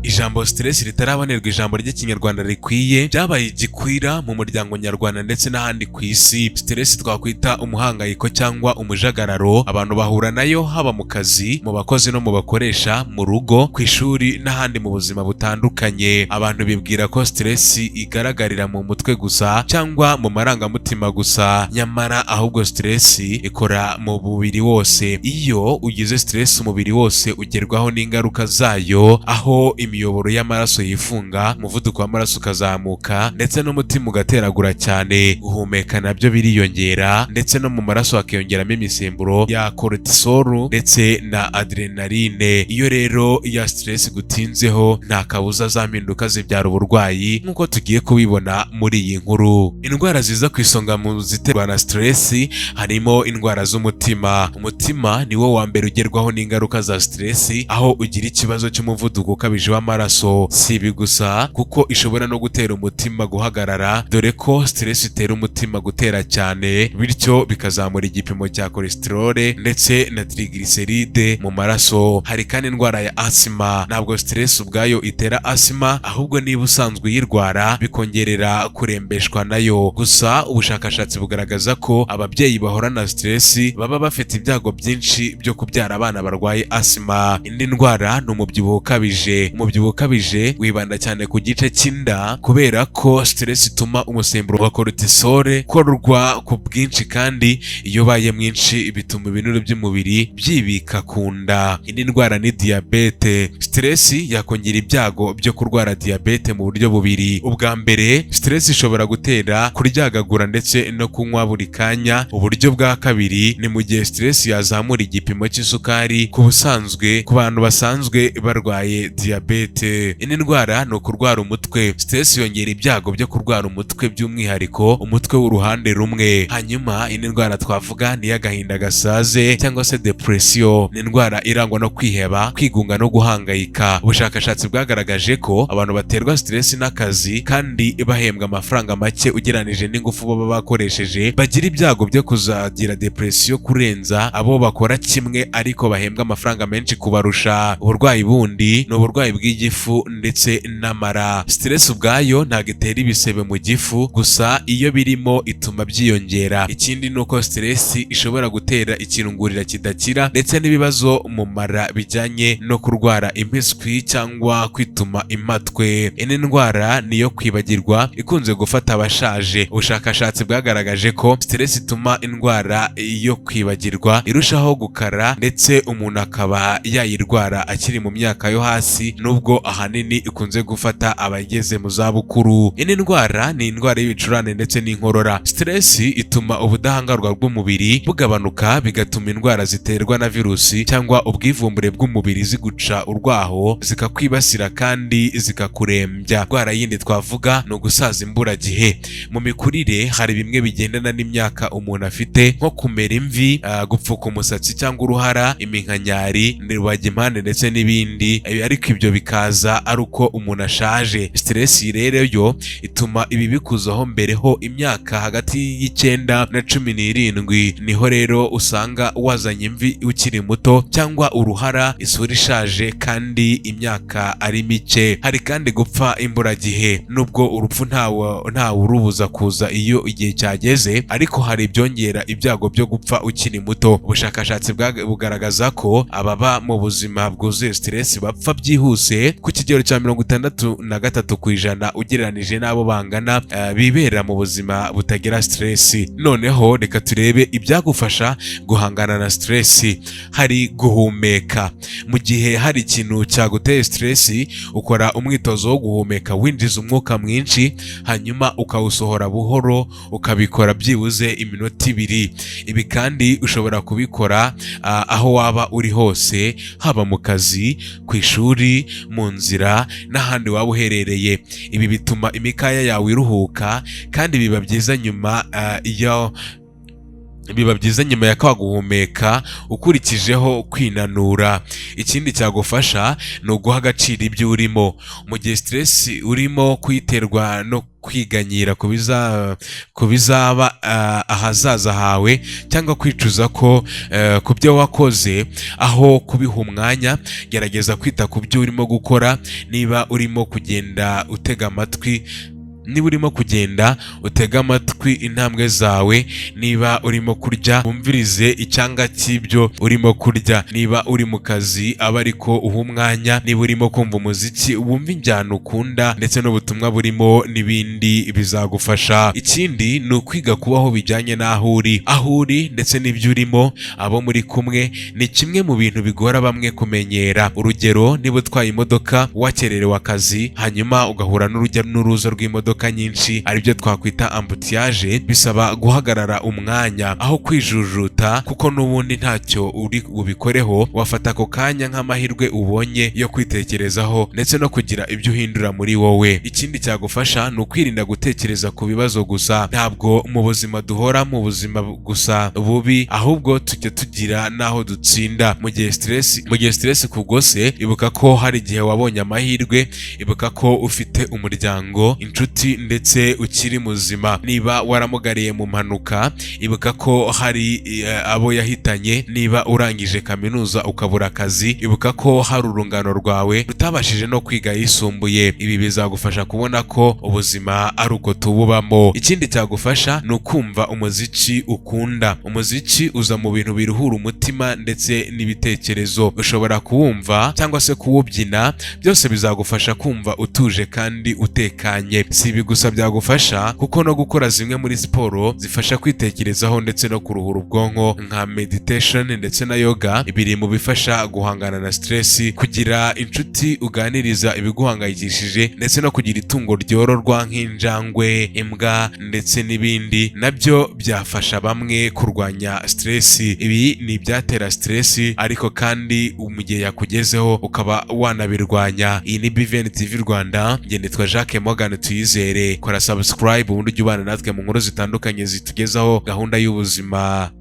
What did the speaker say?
Ijambo stress ritarabonerwa ijambo ry'ikinyarwanda rikwiye byabaye igikwira mu muryango nyarwanda ndetse n'ahandi ku isi. Stress twakwita umuhangayiko cyangwa umujagararo abantu bahura nayo haba mu kazi, mu bakozi no mu bakoresha, mu rugo, ku ishuri n'ahandi mu buzima butandukanye. Abantu bibwira ko stress igaragarira mu mutwe gusa cyangwa mu marangamutima gusa, nyamara ahubwo stress ikora mu mubiri wose. Iyo ugize stress umubiri wose ugerwaho n'ingaruka zayo, aho imiyoboro y'amaraso yifunga, umuvuduko w'amaraso ukazamuka ndetse n'umutima ugateragura cyane, guhumeka nabyo biriyongera ndetse no mu maraso hakiyongeramo imisemburo ya cortisol ndetse na adrenaline. Iyo rero ya stress gutinzeho nta kabuza za mpinduka zibyara uburwayi nk'uko tugiye kubibona muri iyi nkuru. Indwara ziza ku isonga mu ziterwa na stress harimo indwara z'umutima. Umutima ni wo wa mbere ugerwaho n'ingaruka za stress, aho ugira ikibazo cy'umuvuduko ukabije w'amaraso. Si ibi gusa kuko ishobora no gutera umutima guhagarara, dore ko stress itera umutima gutera cyane, bityo bikazamura igipimo cya cholesterol ndetse na triglyceride mu maraso. Hari kandi indwara ya asima. Ntabwo stress ubwayo itera asima, ahubwo niba usanzwe uyirwara bikongerera kurembeshwa nayo. Gusa ubushakashatsi bugaragaza ko ababyeyi bahora na stress baba bafite ibyago byinshi byo kubyara abana barwaye asima. Indi ndwara ni umubyibuho ukabije. Umubyibuho ukabije wibanda cyane ku gice cy'inda kubera ko stress ituma umusemburo wa cortisol ukorwa ku bwinshi, kandi iyo ubaye mwinshi bituma ibinure by'umubiri byibika ku nda. Indi ndwara ni diyabete. Stress yakongera ibyago byo kurwara diyabete mu buryo bubiri. Ubwa mbere, stress ishobora gutera kuryagagura ndetse no kunywa buri kanya. Uburyo bwa kabiri ni mu gihe stress yazamura igipimo cy'isukari ku busanzwe ku bantu basanzwe barwaye diyabete. Indi ndwara ni ukurwara umutwe. Stress yongera ibyago byo kurwara umutwe, by'umwihariko umutwe w'uruhande rumwe. Hanyuma indi ndwara twavuga ni iy'agahinda gasaze cyangwa se depression. Ni indwara irangwa no kwiheba, kwigunga no guhangayika. Ubushakashatsi bwagaragaje ko abantu baterwa stress n'akazi kandi bahembwa amafaranga make ugereranije n'ingufu baba bakoresheje, bagira ibyago byo kuzagira depression kurenza abo bakora kimwe ariko bahembwa amafaranga menshi kubarusha. Uburwayi bundi ni uburwayi bw'igifu ndetse n'amara. Stress ubwayo ntabwo itera ibisebe mu gifu gusa, iyo birimo ituma byiyongera. Ikindi ni uko stress ishobora gutera ikirungurira kidakira ndetse n'ibibazo mu mara bijyanye no kurwara impiswi cyangwa kwituma imatwe. Indi ndwara ni iyo kwibagirwa ikunze gufata abashaje. Ubushakashatsi bwagaragaje ko stress ituma indwara yo kwibagirwa irushaho gukara ndetse umuntu akaba yayirwara akiri mu myaka yo hasi, nubwo ahanini ikunze gufata abageze mu zabukuru. Indi ndwara ni indwara y'ibicurane ndetse n'inkorora. Stress ituma ubudahangarwa bw'umubiri bugabanuka, bigatuma indwara ziterwa na virusi cyangwa ubwivumbure bw'umubiri ziguca urwaho, zikakwibasira kandi zikakurembya. Indwara yindi twavuga ni ugusaza imburagihe. Mu mikurire hari bimwe bigendana n'imyaka umuntu afite, nko kumera imvi, gupfuka umusatsi cyangwa uruhara, iminkanyari, rubagimpande ndetse n'ibindi, ariko ibyo bikaza ari uko umuntu ashaje. Stress rero yo ituma ibi bikuzaho mbereho imyaka hagati y'9 na 17. Niho rero usanga wazanye imvi ukiri muto cyangwa uruhara, isura ishaje kandi imyaka ari mike. Hari kandi gupfa imburagihe. Nubwo urupfu ntawe urubuza kuza iyo igihe cyageze, ariko hari ibyongera ibyago byo gupfa ukiri muto. Ubushakashatsi bugaragaza ko ababa mu buzima bwuzuye stress bapfa byihuse ku kigero cya 63% ugereranije n'abo bangana bibera mu buzima butagira stress. Noneho reka turebe ibyagufasha guhangana na stress. Hari guhumeka. Mu gihe hari ikintu cyaguteye stress, ukora umwitozo wo guhumeka winjiza umwuka mwinshi hanyuma ukawusohora buhoro, ukabikora byibuze iminota 2. Ibi kandi ushobora kubikora aho waba uri hose, haba mu kazi, ku ishuri, mu nzira n'ahandi waba uherereye. Ibi bituma imikaya yawe iruhuka kandi biba byiza nyuma biba byiza nyuma ya kwa guhumeka ukurikijeho kwinanura. Ikindi cyagufasha ni uguha agaciro ibyo urimo. Mu gihe stress urimo kuyiterwa no kwiganyira ku bizaba ahazaza hawe cyangwa kwicuza ko ku byo wakoze, aho kubiha umwanya gerageza kwita ku byo urimo gukora. Niba urimo kugenda utega amatwi intambwe zawe, niba urimo kurya wumvirize icyanga cy'ibyo urimo kurya, niba uri mu kazi aba ariko uha umwanya, niba urimo kumva umuziki wumva injyana ukunda ndetse n'ubutumwa burimo n'ibindi bizagufasha. Ikindi ni ukwiga kubaho bijyanye n'aho uri ndetse n'ibyo urimo. Abo muri kumwe ni kimwe mu bintu bigora bamwe kumenyera. Urugero, niba utwaye imodoka wakererewe akazi hanyuma ugahura n'urujya n'uruza rw'imodoka nyinshi, aribyo twakwita ambutiyaje, bisaba guhagarara umwanya aho kwijujuta, kuko n'ubundi ntacyo uri bubikoreho. Wafata ako kanya nk'amahirwe ubonye yo kwitekerezaho ndetse no kugira ibyo uhindura muri wowe. Ikindi cyagufasha ni ukwirinda gutekereza ku bibazo gusa. Ntabwo mu buzima duhora mu buzima gusa bubi, ahubwo tujya tugira n'aho dutsinda. Mu gihe stress kugose, ibuka ko hari igihe wabonye amahirwe, ibuka ko ufite umuryango, inshuti ndetse ukiri muzima. Niba waramugariye mu mpanuka, ibuka ko hari abo yahitanye. Niba urangije kaminuza ukabura akazi, ibuka ko hari urungano rwawe rutabashije no kwiga yisumbuye. Ibi bizagufasha kubona ko ubuzima ari uko tububamo. Ikindi cyagufasha ni ukumva umuziki ukunda. Umuziki uza mu bintu biruhura umutima ndetse n'ibitekerezo. Ushobora kuwumva cyangwa se kuwubyina, byose bizagufasha kumva utuje kandi utekanye. Si ibi gusa byagufasha, kuko no gukora zimwe muri siporo zifasha kwitekerezaho ndetse no kuruhura ubwonko nka meditation ndetse na yoga, biri mu bifasha guhangana na stress. Kugira inshuti uganiriza ibiguhangayikishije ndetse no kugira itungo ryororwa nk'injangwe, imbwa ndetse n'ibindi, nabyo byafasha bamwe kurwanya stress. Ibi ni ibyatera stress, ariko kandi mu gihe yakugezeho ukaba wanabirwanya. Iyi ni BVN TV Rwanda, njye nitwa Jacques Morgan Tuyizere. Kora subscribe ubundi ujye ubana natwe mu nkuru zitandukanye zitugezaho gahunda y'ubuzima.